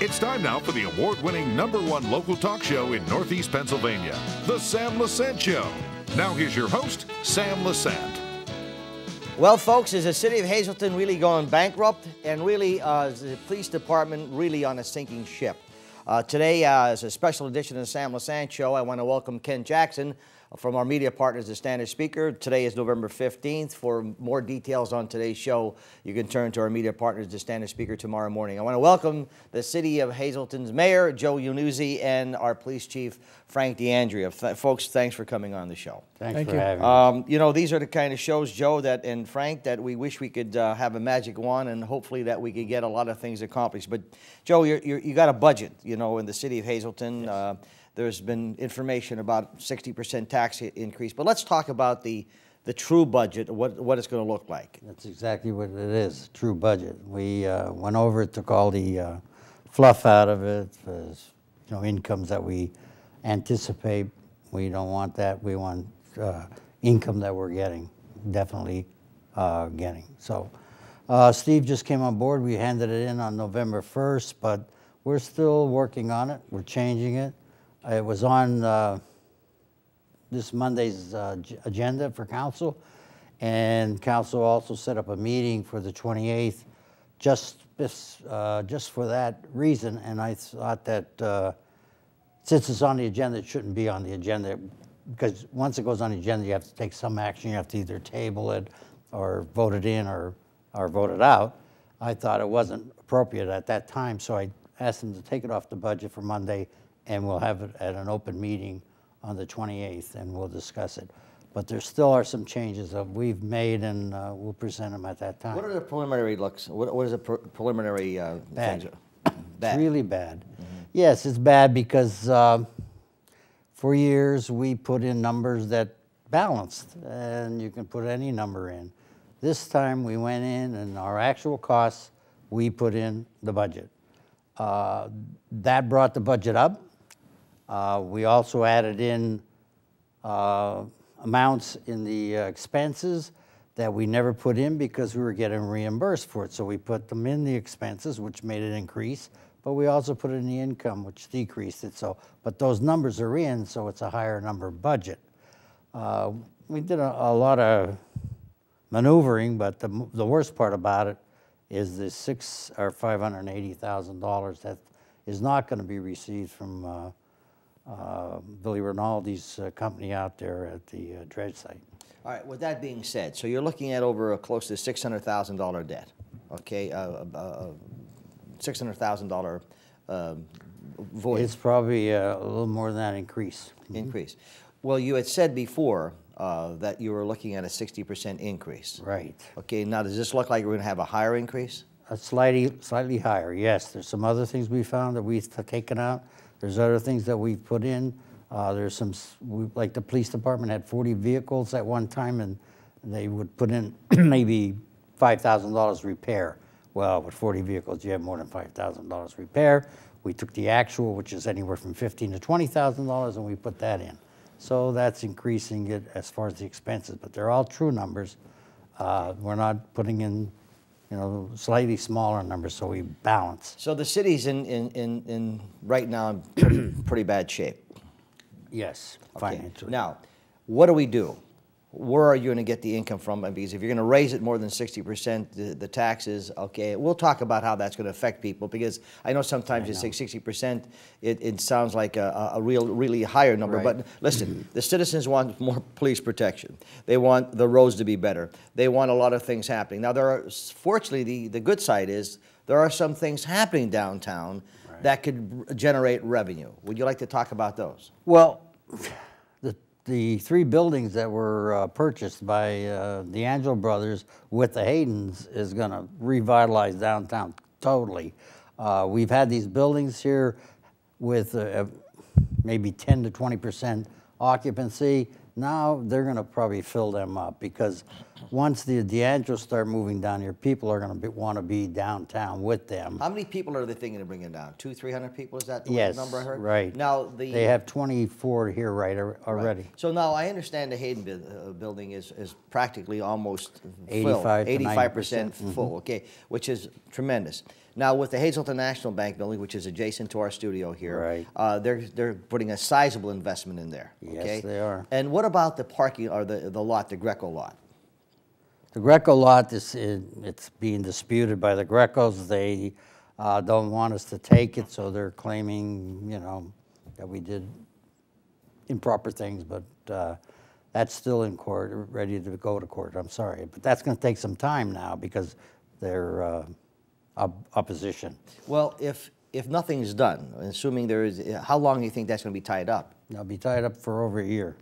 It's time now for the award-winning #1 local talk show in Northeast Pennsylvania, The Sam Lesante Show. Now here's your host, Sam Lesante. Well, folks, is the city of Hazleton really going bankrupt? And really, is the police department really on a sinking ship? Today, as a special edition of the Sam Lesante Show, I want to welcome Ken Jackson from our media partners, the Standard Speaker. Today is November 15th. For more details on today's show, you can turn to our media partners, the Standard Speaker, tomorrow morning. I want to welcome the city of Hazleton's mayor, Joe Yannuzzi, and our police chief, Frank DeAndrea. Folks, thanks for coming on the show. Thank you for having me. You know, these are the kind of shows, Joe, and Frank, that we wish we could have a magic wand, and hopefully that we could get a lot of things accomplished. But, Joe, you got a budget, you know, in the city of Hazleton. Yes. There's been information about 60% tax increase, but let's talk about the true budget, what it's going to look like. That's exactly what it is, true budget. We went over it, took all the fluff out of it, incomes that we anticipate. We don't want that. We want income that we're getting, definitely getting. So Steve just came on board. We handed it in on November 1st, but we're still working on it. We're changing it. It was on this Monday's agenda for council, and council also set up a meeting for the 28th just for that reason. And I thought that since it's on the agenda, it shouldn't be on the agenda, because once it goes on the agenda, you have to take some action. You have to either table it or vote it in or vote it out. I thought it wasn't appropriate at that time, so I asked them to take it off the budget for Monday, and we'll have it at an open meeting on the 28th, and we'll discuss it. But there still are some changes that we've made, and we'll present them at that time. What are the preliminary looks? What is the preliminary bad. things? Bad. It's really bad. Mm-hmm. Yes, it's bad because for years we put in numbers that balanced, and you can put any number in. This time we went in, and our actual costs, we put in the budget. That brought the budget up. We also added in amounts in the expenses that we never put in because we were getting reimbursed for it. So we put them in the expenses, which made it increase, but we also put it in the income, which decreased it. So, but those numbers are in, so it's a higher number budget. We did a lot of maneuvering, but the worst part about it is the $580,000 that is not going to be received from Billy Rinaldi's company out there at the dredge site. All right, with that being said, so you're looking at over a close to $600,000 debt, okay? $600,000 void. It's probably a little more than that increase. Increase. Well, you had said before that you were looking at a 60% increase. Right. Okay, now does this look like we're going to have a higher increase? A slightly higher, yes. There's some other things we found that we've taken out. There's other things that we've put in. There's some, like the police department had 40 vehicles at one time, and they would put in maybe $5,000 repair. Well, with 40 vehicles, you have more than $5,000 repair. We took the actual, which is anywhere from $15,000 to $20,000, and we put that in. So that's increasing it as far as the expenses, but they're all true numbers. We're not putting in, slightly smaller numbers, so we balance. So the city's in right now in pretty bad shape. Yes, okay. Financially. Now, what do we do? Where are you going to get the income from? Because if you're going to raise it more than 60%, the taxes, okay, we'll talk about how that's going to affect people, because I know sometimes you say 60%, it sounds like a really higher number. Right. But listen, the citizens want more police protection. They want the roads to be better. They want a lot of things happening. Now, fortunately, the good side is there are some things happening downtown that could generate revenue. Would you like to talk about those? Well, the three buildings that were purchased by DeAndrea brothers with the Haydens is going to revitalize downtown totally. We've had these buildings here with maybe 10 to 20% occupancy. Now they're going to probably fill them up, because once the DeAndrea start moving down here, people are going to want to be downtown with them. How many people are they thinking of bringing down? 200-300 people? Is that the number I heard? Right. Now they have 24 here already. Right. So now I understand the Hayden building is practically almost 85% 85% full. Okay, which is tremendous. Now, with the Hazleton National Bank building, which is adjacent to our studio here, Right. they're putting a sizable investment in there. Yes, Okay? they are. And what about the parking or the lot, the Greco lot? The Greco lot, it's being disputed by the Grecos. They don't want us to take it, so they're claiming, you know, that we did improper things, but that's still in court, ready to go to court. I'm sorry, but that's going to take some time now because they're opposition. Well, if nothing is done, assuming there is, how long do you think that's going to be tied up? They'll be tied up for over a year.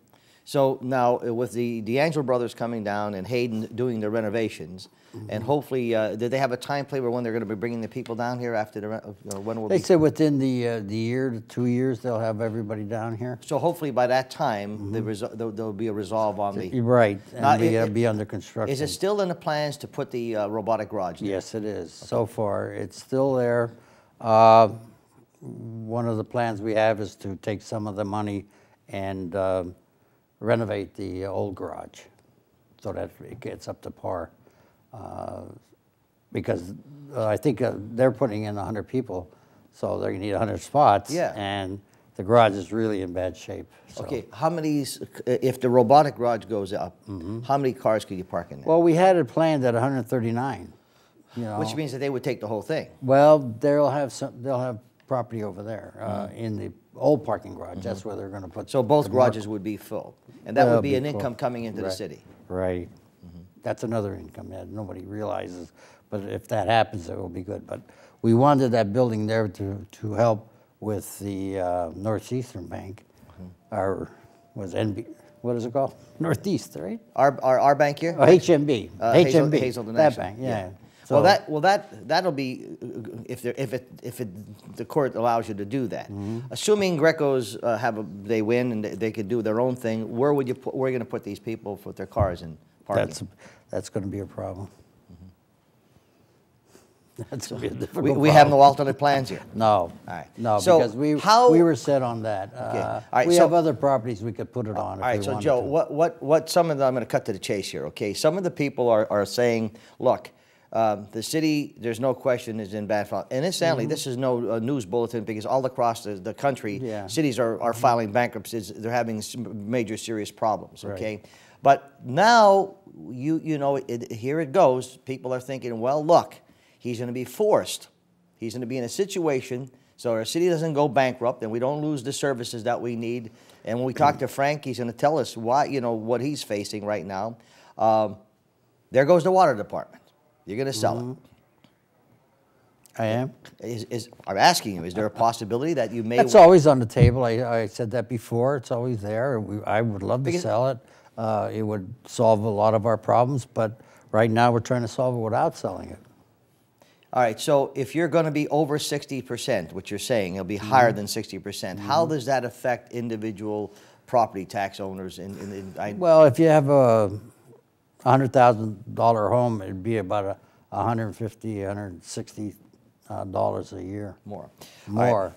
So now, with the DeAndrea brothers coming down and Hayden doing the renovations, and hopefully, did they have a time play where when they're going to be bringing the people down here after the, when will They be? said within the year to 2 years, they'll have everybody down here. So hopefully by that time, there'll be a resolve on the. You're right, and Now, it'll be under construction. Is it still in the plans to put the robotic garage there? Yes, it is. Okay. So far, it's still there. One of the plans we have is to take some of the money and renovate the old garage so that it gets up to par. Because I think they're putting in 100 people, so they need 100 spots. Yeah. And the garage is really in bad shape. So. Okay, how many, if the robotic garage goes up, how many cars could you park in there? Well, we had it planned at 139. You know. Which means that they would take the whole thing. Well, they'll have property over there in the old parking garage. That's where they're going to put. So both garages would be full, and that would be an income coming into the city. Right. That's another income that nobody realizes. But if that happens, it will be good. But we wanted that building there to help with the Northeastern Bank, or was NB? What is it called? Northeast, right? Our bank here? Oh, HMB. HMB. Hazleton that National. bank, yeah. So, that'll be if the court allows you to do that. Assuming Grecos they win and they could do their own thing, where are you going to put these people with their cars in parking? That's going to be a problem. That's going to be a difficult problem. We have no alternate plans here. No. All right. No, so because we were set on that. Okay. All right, we so, have other properties we could put it on. All right. So Joe, what some of them, I'm going to cut to the chase here. Okay. Some of the people are saying, look. The city, there's no question, is in bad health. And incidentally, this is no news bulletin because all across the country, cities are filing bankruptcies. They're having major serious problems, okay? Right. But now, you know, here it goes. People are thinking, well, look, he's going to be forced. He's going to be in a situation so our city doesn't go bankrupt and we don't lose the services that we need. And when we talk to Frank, he's going to tell us why, you know, what he's facing right now. There goes the water department. You're going to sell it. I am. I'm asking you, is there a possibility that you may... It's always on the table. I said that before. It's always there. I would love to sell it. It would solve a lot of our problems, but right now we're trying to solve it without selling it. All right, so if you're going to be over 60%, what you're saying, it'll be higher than 60%, how does that affect individual property tax owners? Well, if you have a $100,000 home, it'd be about $150, $160 a year. More. More. Right.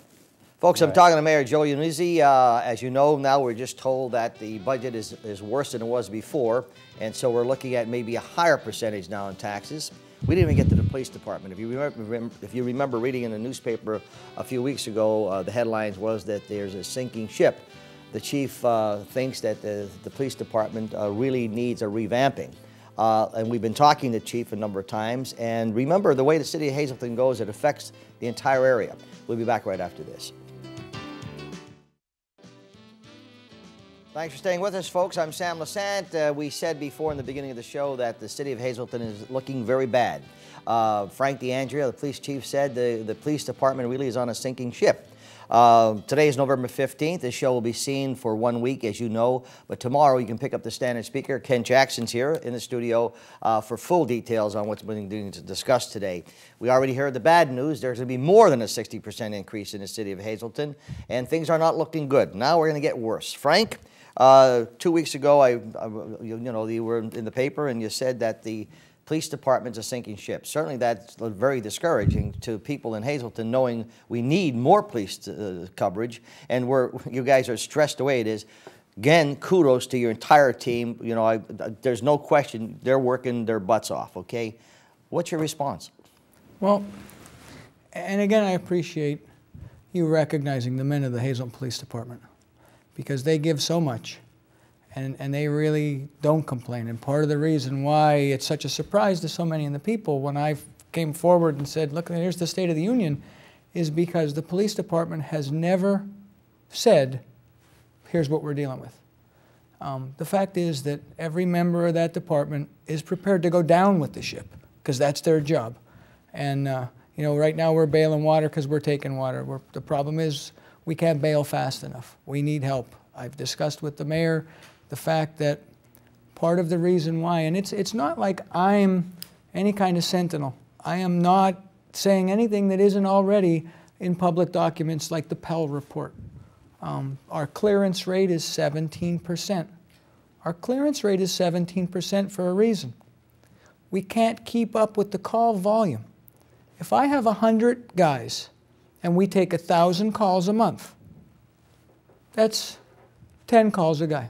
Folks, I'm talking to Mayor Joe Yannuzzi. As you know, now we're just told that the budget is worse than it was before, and so we're looking at maybe a higher percentage now in taxes. We didn't even get to the police department. If you remember reading in the newspaper a few weeks ago, the headlines was that there's a sinking ship. The chief thinks that the police department really needs a revamping. And we've been talking to the chief a number of times. And remember, the way the city of Hazleton goes, it affects the entire area. We'll be back right after this. Thanks for staying with us, folks. I'm Sam Lesante. We said before in the beginning of the show that the city of Hazleton is looking very bad. Frank DeAndrea, the police chief, said the police department really is on a sinking ship. Today is November 15th. This show will be seen for 1 week, as you know, but tomorrow you can pick up the standard speaker. Ken Jackson's here in the studio for full details on what's being discussed today. We already heard the bad news. There's going to be more than a 60% increase in the city of Hazleton, and things are not looking good. Now we're going to get worse. Frank, 2 weeks ago, you were in the paper and you said that the police department's a sinking ship. Certainly that's very discouraging to people in Hazleton, knowing we need more police coverage, and you guys are stressed the way it is. Again, kudos to your entire team. You know, there's no question they're working their butts off, okay? What's your response? Well, And again, I appreciate you recognizing the men of the Hazleton Police Department, because they give so much, and they really don't complain. And part of the reason why it's such a surprise to so many of the people when I came forward and said, look, here's the State of the Union, is because the police department has never said, here's what we're dealing with. The fact is that every member of that department is prepared to go down with the ship, because that's their job. And you know, right now we're bailing water because we're taking water. The problem is we can't bail fast enough. We need help. I've discussed with the mayor the fact that part of the reason why, and it's not like I'm any kind of sentinel. I am not saying anything that isn't already in public documents like the Pell report. Our clearance rate is 17%. Our clearance rate is 17% for a reason. We can't keep up with the call volume. If I have 100 guys and we take 1,000 calls a month, that's 10 calls a guy.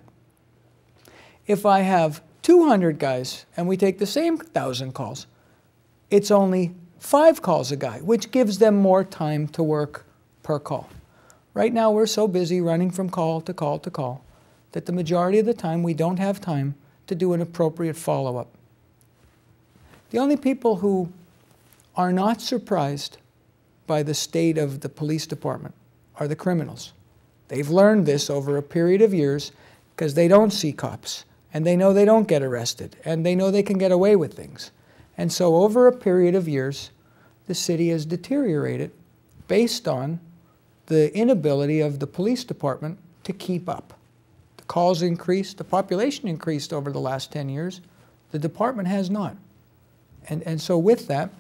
If I have 200 guys and we take the same 1,000 calls, it's only 5 calls a guy, which gives them more time to work per call. Right now, we're so busy running from call to call to call that the majority of the time we don't have time to do an appropriate follow-up. The only people who are not surprised by the state of the police department are the criminals. They've learned this over a period of years because they don't see cops, and they know they don't get arrested, and they know they can get away with things. And so over a period of years, the city has deteriorated based on the inability of the police department to keep up. The calls increased, the population increased over the last 10 years. The department has not. And so with that,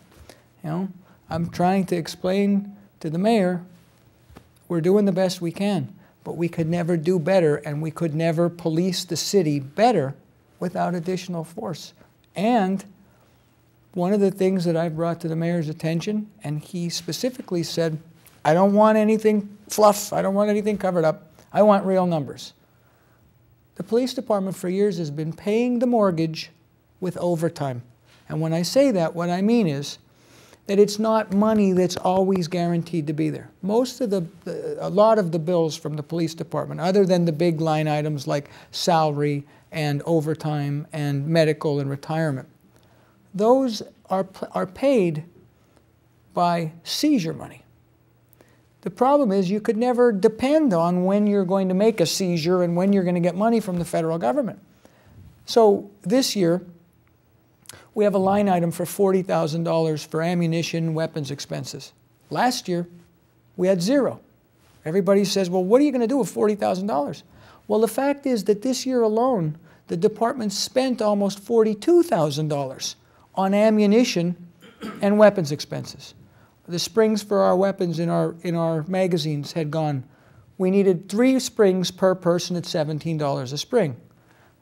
you know, I'm trying to explain to the mayor, we're doing the best we can, but we could never do better, and we could never police the city better without additional force. And one of the things that I brought to the mayor's attention, and he specifically said, I don't want anything fluff, I don't want anything covered up, I want real numbers. The police department for years has been paying the mortgage with overtime. And when I say that, what I mean is that it's not money that's always guaranteed to be there. Most of a lot of the bills from the police department, other than the big line items like salary and overtime and medical and retirement, those are paid by seizure money. The problem is you could never depend on when you're going to make a seizure and when you're going to get money from the federal government. So this year, we have a line item for $40,000 for ammunition, weapons expenses. Last year, we had zero. Everybody says, well, what are you going to do with $40,000? Well, the fact is that this year alone, the department spent almost $42,000 on ammunition and weapons expenses. The springs for our weapons in our magazines had gone. We needed 3 springs per person at $17 a spring.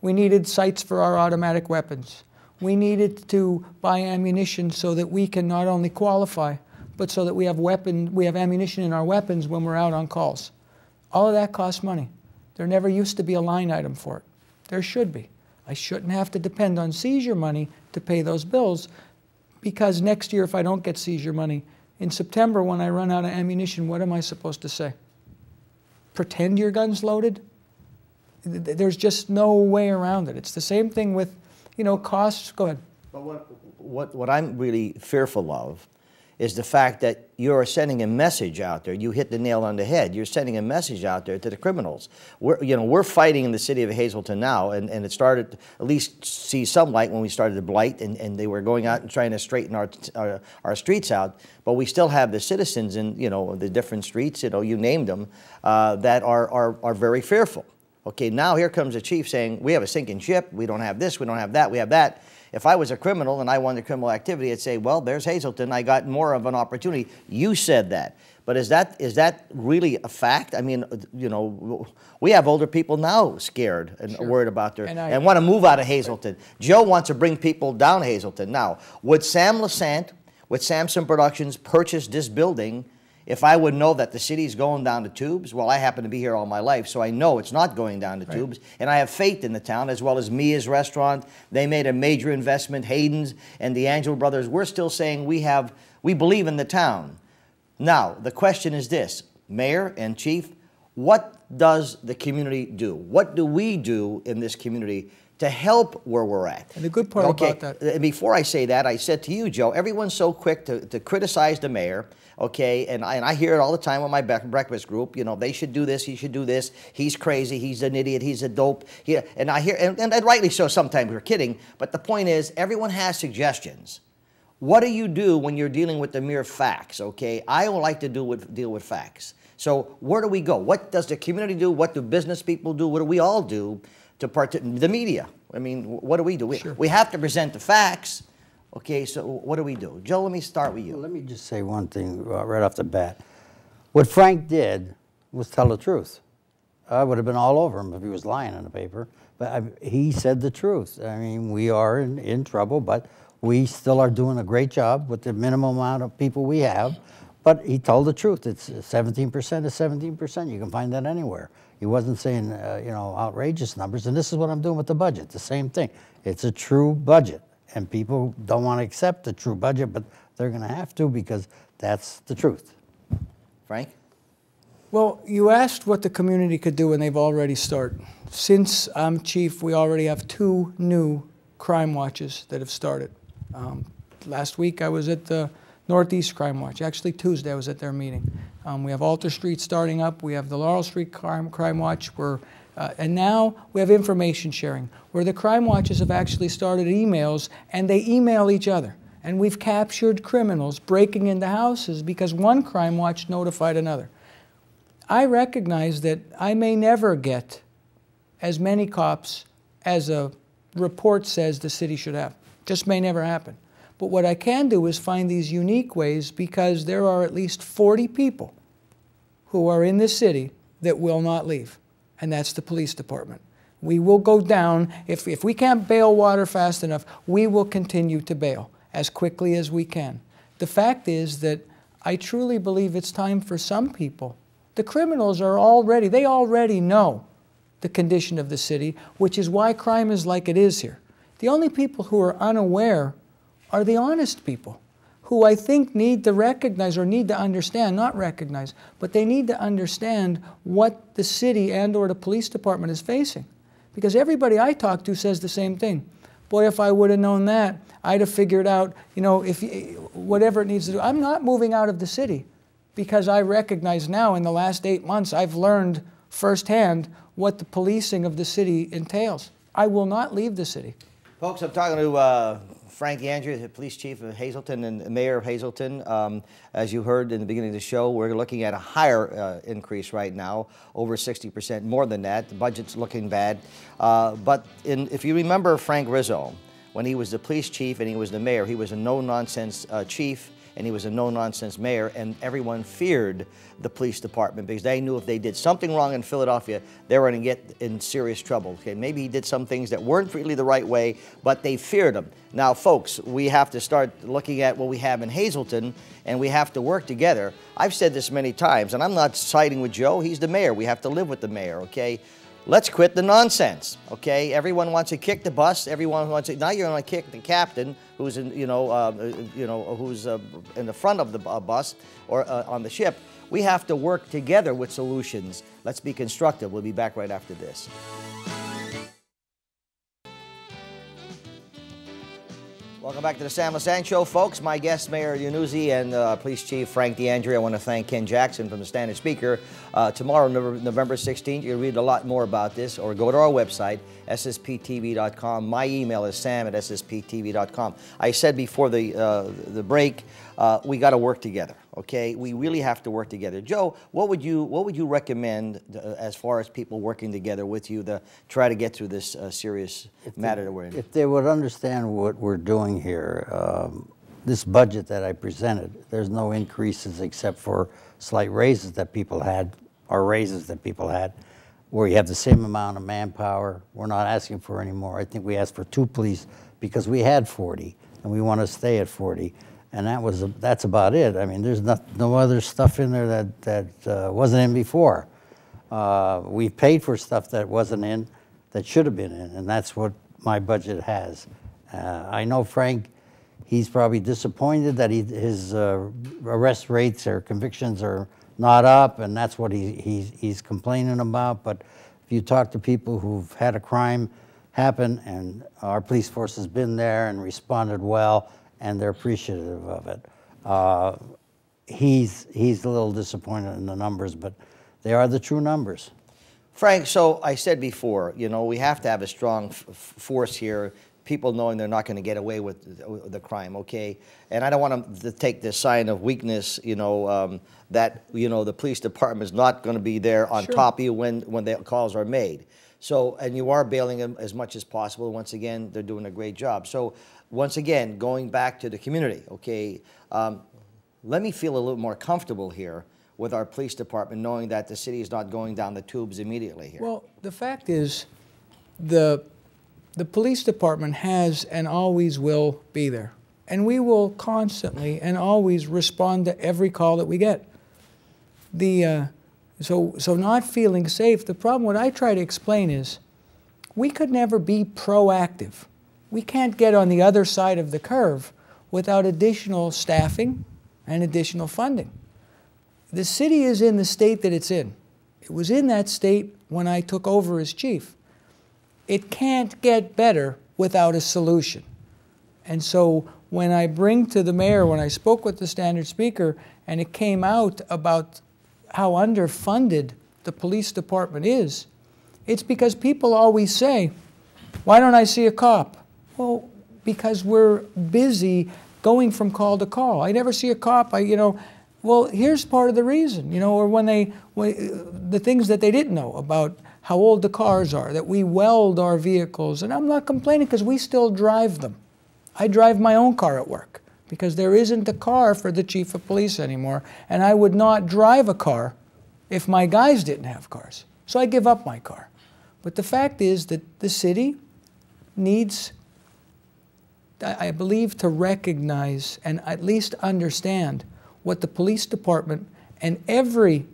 We needed sights for our automatic weapons. We needed to buy ammunition so that we can not only qualify, but so that we have ammunition in our weapons when we're out on calls. All of that costs money. There never used to be a line item for it. There should be. I shouldn't have to depend on seizure money to pay those bills, because next year if I don't get seizure money, in September when I run out of ammunition, what am I supposed to say? Pretend your gun's loaded? There's just no way around it. It's the same thing with, you know, costs. Go ahead. But what I'm really fearful of is the fact that you're sending a message out there. You hit the nail on the head. You're sending a message out there to the criminals. We're fighting in the city of Hazleton now, and it started to at least see some light when we started the blight, and they were going out and trying to straighten our streets out. But we still have the citizens in, you know, the different streets, you know, you named them, that are very fearful. Okay, now here comes the chief saying, we have a sinking ship, we don't have this, we don't have that, we have that. If I was a criminal and I wanted criminal activity, I'd say, well, there's Hazleton, I got more of an opportunity. You said that. But is that really a fact? I mean, you know, we have older people now scared and worried about their, and want to move out of Hazleton. Joe wants to bring people down Hazleton. Now, would Sam Lesante, with Samson Productions, purchase this building if I would know that the city's going down the tubes? Well, I happen to be here all my life, so I know it's not going down the tubes, and I have faith in the town, as well as Mia's Restaurant. They made a major investment, Hayden's and DeAndrea brothers. We're still saying we believe in the town. Now, the question is this, Mayor and Chief, what does the community do? What do we do in this community to help where we're at? And the good part about that... And before I say that, I said to you, Joe, everyone's so quick to criticize the mayor, okay? And I hear it all the time on my breakfast group. You know, they should do this, he should do this. He's crazy, he's an idiot, he's a dope. And I hear, and rightly so, sometimes we're kidding. But the point is, everyone has suggestions. What do you do when you're dealing with the mere facts, okay? I don't like to deal with facts. So where do we go? What does the community do? What do business people do? What do we all do to the media? I mean, what do we do? Sure. We have to present the facts. Okay, so what do we do? Joe, let me start with you. Well, let me just say one thing right off the bat. What Frank did was tell the truth. I would have been all over him if he was lying in the paper, but he said the truth. I mean, we are in trouble, but we still are doing a great job with the minimum amount of people we have. But he told the truth. It's 17% is 17%. You can find that anywhere. He wasn't saying, you know, outrageous numbers. And this is what I'm doing with the budget, the same thing. It's a true budget. And people don't want to accept the true budget, but they're going to have to because that's the truth. Frank? Well, you asked what the community could do, and they've already started. Since I'm chief, we already have 2 new crime watches that have started. Last week I was at the Northeast Crime Watch. Actually, Tuesday I was at their meeting. We have Alter Street starting up. We have the Laurel Street Crime Watch. And now we have information sharing, where the crime watches have actually started emails, and they email each other. And we've captured criminals breaking into houses because one crime watch notified another. I recognize that I may never get as many cops as a report says the city should have. Just may never happen. But what I can do is find these unique ways, because there are at least 40 people who are in this city that will not leave, and that's the police department. We will go down. If we can't bail water fast enough, we will continue to bail as quickly as we can. The fact is that I truly believe it's time for some people. The criminals are already, they already know the condition of the city, which is why crime is like it is here. The only people who are unaware are the honest people, who I think need to recognize, or need to understand, not recognize, but they need to understand what the city and or the police department is facing. Because everybody I talk to says the same thing. Boy, if I would have known that, I'd have figured out, you know, whatever it needs to do. I'm not moving out of the city, because I recognize now in the last 8 months I've learned firsthand what the policing of the city entails. I will not leave the city. Folks, I'm talking to Frank DeAndrea, the police chief of Hazleton and mayor of Hazleton. As you heard in the beginning of the show, we're looking at a higher increase right now, over 60%, more than that. The budget's looking bad. But if you remember Frank Rizzo, when he was the police chief and he was the mayor, he was a no-nonsense chief, and he was a no-nonsense mayor, and everyone feared the police department because they knew if they did something wrong in Philadelphia, they were going to get in serious trouble. Okay, maybe he did some things that weren't really the right way, but they feared him. Now, folks, we have to start looking at what we have in Hazleton, and we have to work together. I've said this many times, and I'm not siding with Joe. He's the mayor. We have to live with the mayor, okay? Let's quit the nonsense, okay? Everyone wants to kick the bus. Everyone wants to. Now you're going to kick the captain, who's in, who's in the front of the bus or on the ship. We have to work together with solutions. Let's be constructive. We'll be back right after this. Welcome back to the Sam Lesante Show, folks. My guest, Mayor Yannuzzi, and Police Chief Frank DeAndrea. I want to thank Ken Jackson from the Standard Speaker. Tomorrow, November 16th, you'll read a lot more about this, or go to our website, ssptv.com. My email is sam@ssptv.com. I said before the break, we got to work together. Okay, we really have to work together. Joe, what would you recommend as far as people working together with you to try to get through this serious matter that we're in? If they would understand what we're doing here, this budget that I presented, there's no increases except for slight raises that people had, or raises that people had, where you have the same amount of manpower. We're not asking for any more. I think we asked for 2 police because we had 40, and we want to stay at 40. And that's about it. I mean, there's no other stuff in there that wasn't in before. We paid for stuff that wasn't in, that should have been in, and that's what my budget has. I know Frank, He's probably disappointed that his arrest rates or convictions are not up, and that's what he's complaining about. But if you talk to people who've had a crime happen, and our police force has been there and responded well, and they're appreciative of it. He's a little disappointed in the numbers, but they are the true numbers. Frank, so I said before, you know, we have to have a strong force here, people knowing they're not going to get away with the crime, okay? And I don't want them to take this sign of weakness, you know, that, you know, the police department is not going to be there on top of you when the calls are made. So, and you are bailing them as much as possible. Once again, they're doing a great job. So, once again, going back to the community, okay, let me feel a little more comfortable here with our police department, knowing that the city is not going down the tubes immediately here. Well, the fact is, the police department has and always will be there. And we will constantly and always respond to every call that we get. So not feeling safe, the problem, what I try to explain is, we could never be proactive. We can't get on the other side of the curve without additional staffing and additional funding. The city is in the state that it's in. It was in that state when I took over as chief. It can't get better without a solution. And so when I bring to the mayor, when I spoke with the standard speaker, and it came out about how underfunded the police department is, it's because people always say, why don't I see a cop? Well, because we're busy going from call to call. I never see a cop, you know. Well, here's part of the reason, you know, or when the things that they didn't know about how old the cars are, that we weld our vehicles, and I'm not complaining because we still drive them. I drive my own car at work because there isn't a car for the chief of police anymore, and I would not drive a car if my guys didn't have cars. So I give up my car. But the fact is that the city needs, I believe, to recognize and at least understand what the police department and every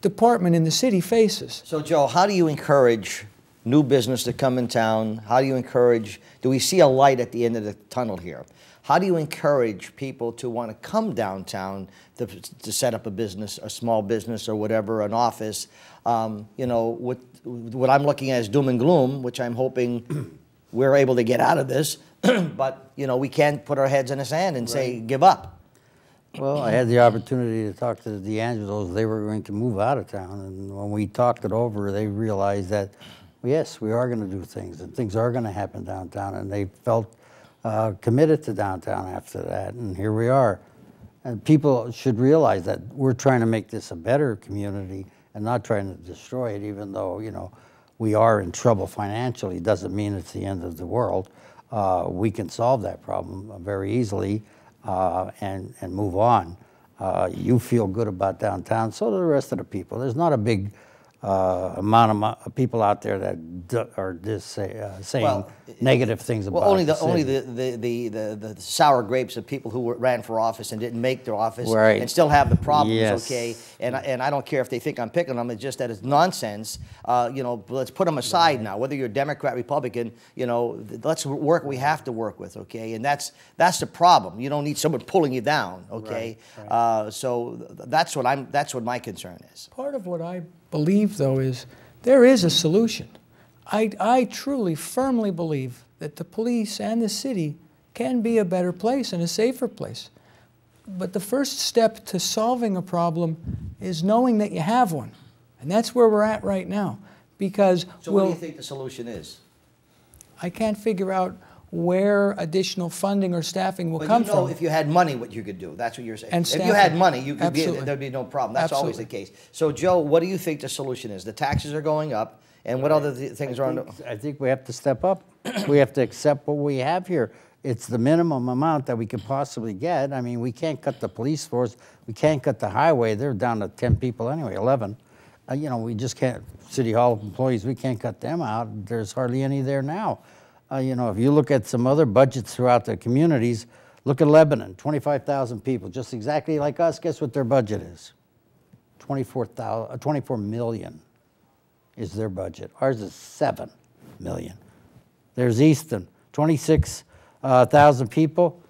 department in the city faces. So, Joe, how do you encourage new business to come in town? How do you encourage, do we see a light at the end of the tunnel here? How do you encourage people to want to come downtown to set up a business, a small business or whatever, an office? You know, what I'm looking at is doom and gloom, which I'm hoping we're able to get out of this. But, you know, we can't put our heads in the sand and say, give up. Well, I had the opportunity to talk to the DeAndreas. They were going to move out of town, and when we talked it over, they realized that, yes, we are going to do things, and things are going to happen downtown, and they felt committed to downtown after that, and here we are. And people should realize that we're trying to make this a better community and not trying to destroy it, even though, you know, we are in trouble financially. Doesn't mean it's the end of the world. We can solve that problem very easily. And move on. You feel good about downtown, so do the rest of the people. There's not a big amount of people out there that are just saying negative things about only the city. the sour grapes of people who ran for office and didn't make their office right. and still have the problems. Yes. Okay, and I don't care if they think I'm picking them. It's just that it's nonsense. You know, let's put them aside now. Whether you're Democrat, Republican, you know, let's work. We have to work with. Okay, and that's the problem. You don't need someone pulling you down. Okay, right. So that's what my concern is. Part of what I believe, though, is there is a solution. I truly, firmly believe that the police and the city can be a better place and a safer place. But the first step to solving a problem is knowing that you have one. And that's where we're at right now. Because so what do you think the solution is? I can't figure out where additional funding or staffing will come from. If you had money, what you could do. That's what you're saying. And if you had money, you could Absolutely. there'd be no problem. That's Absolutely. always the case. So, Joe, what do you think the solution is? The taxes are going up, and what other things are on? I think we have to step up. We have to accept what we have here. It's the minimum amount that we could possibly get. I mean, we can't cut the police force. We can't cut the highway. They're down to 10 people anyway, 11. You know, we just can't. City Hall employees, we can't cut them out. There's hardly any there now. You know, if you look at some other budgets throughout the communities, look at Lebanon, 25,000 people, just exactly like us. Guess what their budget is? 24 million is their budget. Ours is 7 million. There's Easton, 26,000 people.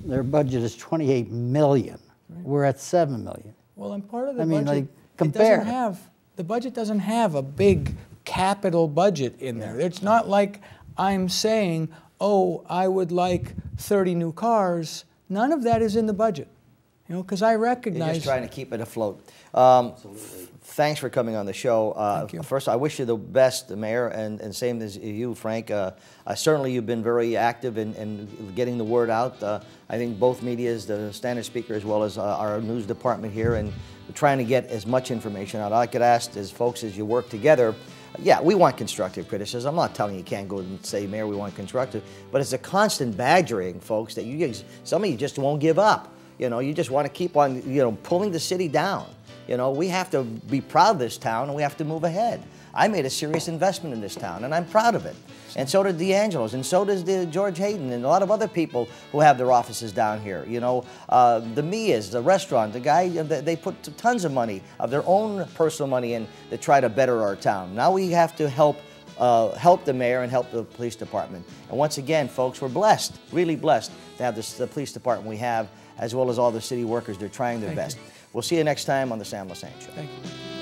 Their budget is 28 million. Right. We're at 7 million. Well, and part of the I mean, budget, like, compare. The budget doesn't have a big capital budget in there. It's not like I'm saying, oh, I would like 30 new cars. None of that is in the budget, you know, because I recognize. You're just trying to keep it afloat. Thanks for coming on the show. Thank you. First, I wish you the best, Mayor, and same as you, Frank. Certainly, you've been very active in getting the word out. I think both medias, the Standard Speaker as well as our news department here, and trying to get as much information out. I could ask as folks as you work together. Yeah, we want constructive criticism. I'm not telling you can't go and say, Mayor, we want constructive, but it's a constant badgering, folks, that some of you just won't give up. You know, you just want to keep on, pulling the city down. You know, we have to be proud of this town, and we have to move ahead. I made a serious investment in this town, and I'm proud of it. And so did DeAndrea's, and so does George Hayden, and a lot of other people who have their offices down here. You know, the Mia's, the restaurant, the guy, they put tons of money, of their own personal money in to try to better our town. Now we have to help the mayor and help the police department. And once again, folks, we're blessed, really blessed, to have the police department we have, as well as all the city workers. They're trying their best. We'll see you next time on the Sam Lesante Show. Thank you.